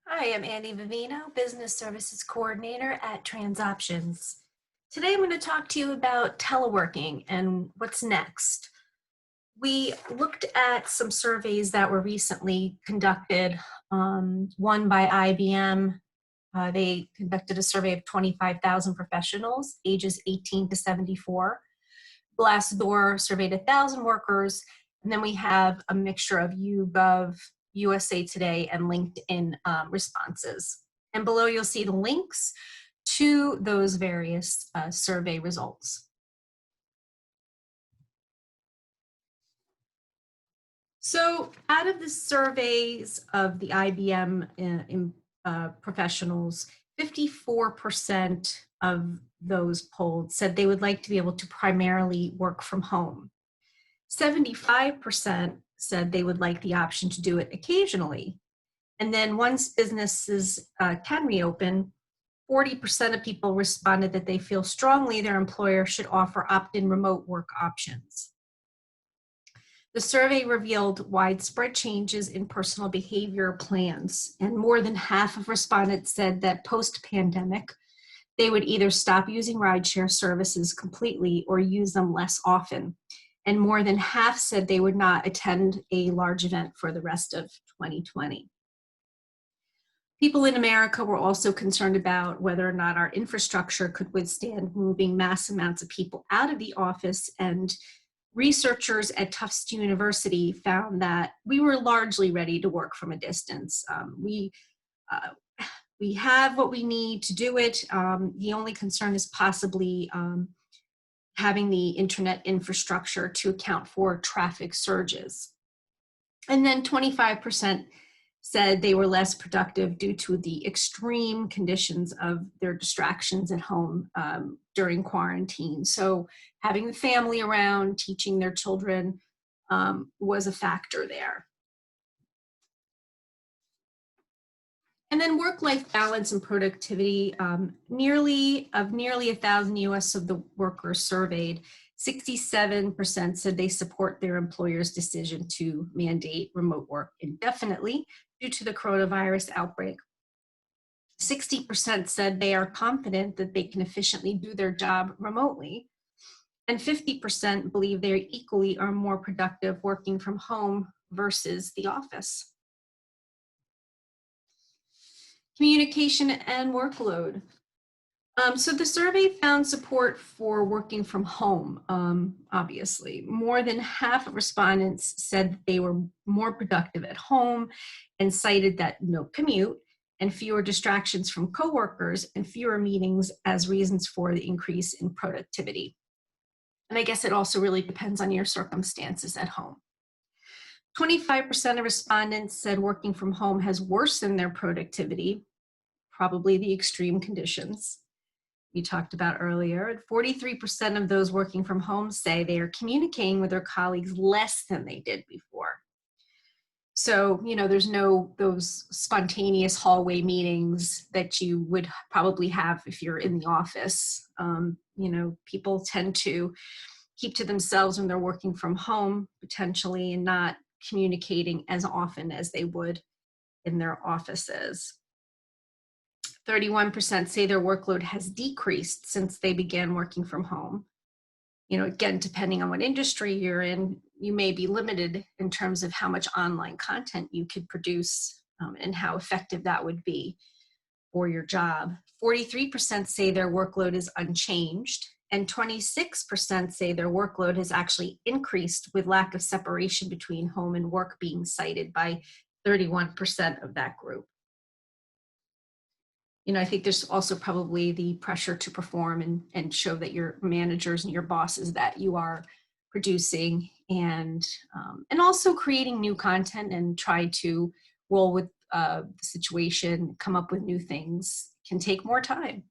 Hi, I'm Andy Vivino, Business Services Coordinator at TransOptions. Today I'm going to talk to you about teleworking and what's next. We looked at some surveys that were recently conducted, one by IBM. They conducted a survey of 25,000 professionals, ages 18 to 74. Glassdoor surveyed 1,000 workers, and then we have a mixture of YouGov, USA Today, and LinkedIn responses. And below you'll see the links to those various survey results. So out of the surveys of the IBM professionals, 54% of those polled said they would like to be able to primarily work from home. 75% said they would like the option to do it occasionally. And then once businesses can reopen, 40% of people responded that they feel strongly their employer should offer opt-in remote work options. The survey revealed widespread changes in personal behavior plans, and more than half of respondents said that post-pandemic, they would either stop using rideshare services completely or use them less often. And more than half said they would not attend a large event for the rest of 2020. People in America were also concerned about whether or not our infrastructure could withstand moving mass amounts of people out of the office, and researchers at Tufts University found that we were largely ready to work from a distance. We have what we need to do it. The only concern is possibly having the internet infrastructure to account for traffic surges. And then 25% said they were less productive due to the extreme conditions of their distractions at home during quarantine. So having the family around, teaching their children was a factor there. And then work-life balance and productivity, nearly 1,000 US of the workers surveyed, 67% said they support their employer's decision to mandate remote work indefinitely due to the coronavirus outbreak. 60% said they are confident that they can efficiently do their job remotely. And 50% believe they equally are more productive working from home versus the office. Communication and workload. So the survey found support for working from home, obviously. More than half of respondents said that they were more productive at home and cited that no commute and fewer distractions from coworkers and fewer meetings as reasons for the increase in productivity. And I guess it also really depends on your circumstances at home. 25% of respondents said working from home has worsened their productivity, probably the extreme conditions we talked about earlier. And 43% of those working from home say they are communicating with their colleagues less than they did before. So, there's those spontaneous hallway meetings that you would probably have if you're in the office. People tend to keep to themselves when they're working from home, potentially, and not communicating as often as they would in their offices. 31% say their workload has decreased since they began working from home. Again, depending on what industry you're in, you may be limited in terms of how much online content you could produce and how effective that would be for your job. 43% say their workload is unchanged, and 26% say their workload has actually increased, with lack of separation between home and work being cited by 31% of that group. I think there's also probably the pressure to perform and show that your managers and your bosses that you are producing, and also creating new content and try to roll with the situation, come up with new things can take more time.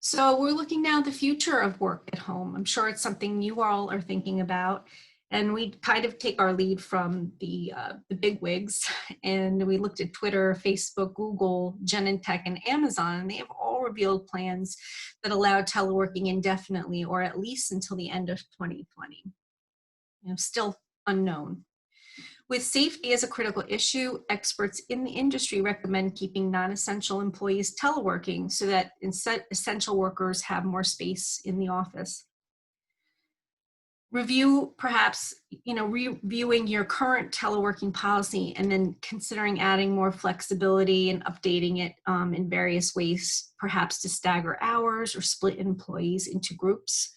So we're looking now at the future of work at home. I'm sure it's something you all are thinking about. And we kind of take our lead from the bigwigs, and we looked at Twitter, Facebook, Google, Genentech, and Amazon, and they have all revealed plans that allow teleworking indefinitely, or at least until the end of 2020. Still unknown. With safety as a critical issue, experts in the industry recommend keeping non-essential employees teleworking so that essential workers have more space in the office. Review perhaps, reviewing your current teleworking policy and then considering adding more flexibility and updating it in various ways, perhaps to stagger hours or split employees into groups.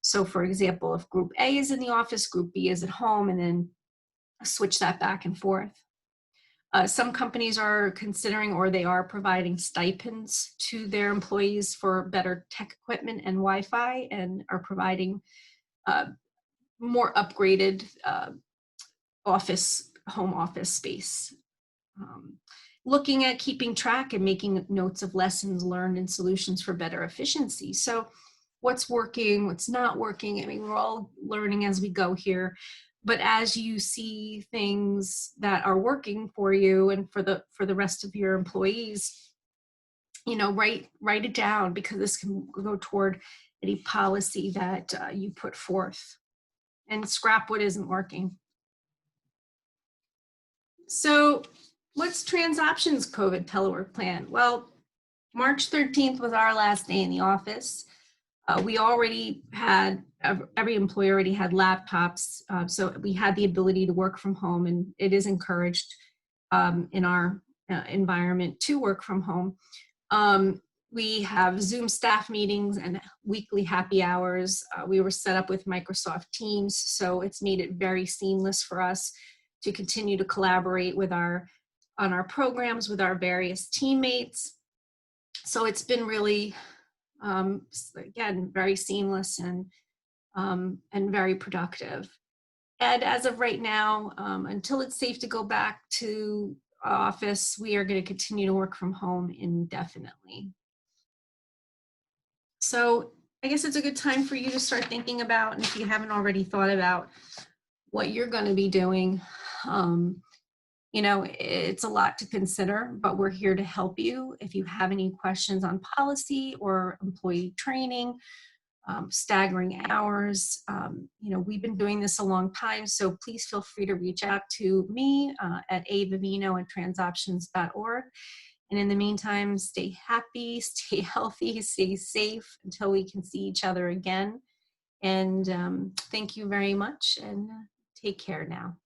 So for example, if group A is in the office, group B is at home, and then switch that back and forth. Some companies are considering, or they are providing, stipends to their employees for better tech equipment and Wi-Fi, and are providing more upgraded home office space. Looking at keeping track and making notes of lessons learned and solutions for better efficiency. So what's working, what's not working. I mean, we're all learning as we go here. But as you see things that are working for you and for the rest of your employees, write it down, because this can go toward any policy that you put forth, and scrap what isn't working. So what's TransOptions COVID telework plan? Well, March 13th was our last day in the office. We already had, every employee already had laptops, so we had the ability to work from home, and it is encouraged in our environment to work from home. We have Zoom staff meetings and weekly happy hours. We were set up with Microsoft Teams, so it's made it very seamless for us to continue to collaborate on our programs with our various teammates. So it's been really, again, very seamless and very productive. And as of right now, until it's safe to go back to office, we are going to continue to work from home indefinitely. So I guess it's a good time for you to start thinking about, and if you haven't already thought about, what you're going to be doing. It's a lot to consider, but we're here to help you. If you have any questions on policy or employee training, staggering hours, we've been doing this a long time, so please feel free to reach out to me at avivino@transoptions.org. And in the meantime, stay happy, stay healthy, stay safe until we can see each other again. And thank you very much, and take care now.